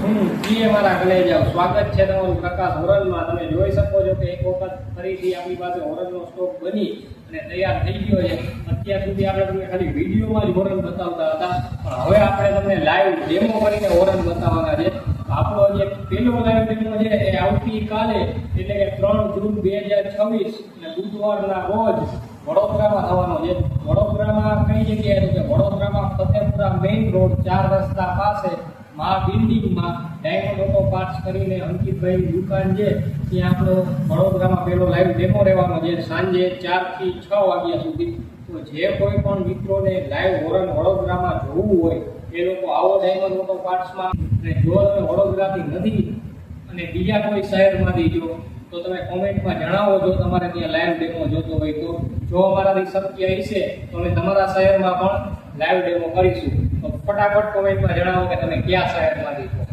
મારા કલેજા સ્વાગત છે તમારું પ્રકાશ હોરનમાં। તમે જોઈ શકો છો કે એક વખત ફરીથી આપણી પાસે હોરનનો સ્ટોક બની અને તૈયાર થઈ ગયો છે। અત્યાર સુધી આપણે તમને ખાલી વિડીયોમાં જ હોરન બતાવતા હતા, પણ હવે આપણે તમને લાઈવ ડેમો કરીને હોરન બતાવવાના છે। આપણો જે પહેલો લાઈવ ડેમો છે એ આવતીકાલે એટલે કે 3 જૂન 2026 અને બુધવારના રોજ વડોદરામાં થવાનો છે। વડોદરામાં કઈ જગ્યાએ તો કે વડોદરામાં ફતેપુરા મેઇન રોડ 4 રસ્તા પાસે મા બિલ્ડિંગમાં ડાયમંડ ઓટો પાર્ટ્સ કરીને અંકિતભાઈની દુકાન છે, ત્યાં આપણો વડોદરામાં પહેલો લાઈવ ડેમો રહેવાનો છે સાંજે 4 થી 6 વાગ્યા સુધી। તો જે કોઈ પણ મિત્રોને લાઈવ હોરન વડોદરામાં જોવું હોય એ લોકો આવો ડાયમંડ ઓટો પાર્ટ્સમાં। અને જો તમે વડોદરાથી નથી અને બીજા કોઈ શહેરમાંથી તો તમે કોમેન્ટમાં જણાવો જો તમારે ત્યાં લાઈવ ડેમો જોતો હોય તો। જો અમારાથી શક્ય હશે તો અમે તમારા શહેરમાં પણ લાઈવ ડેમો કરીશું। તો ફટાફટ કોમેન્ટમાં જણાવો કે તમે કયા શહેરમાંથી છો।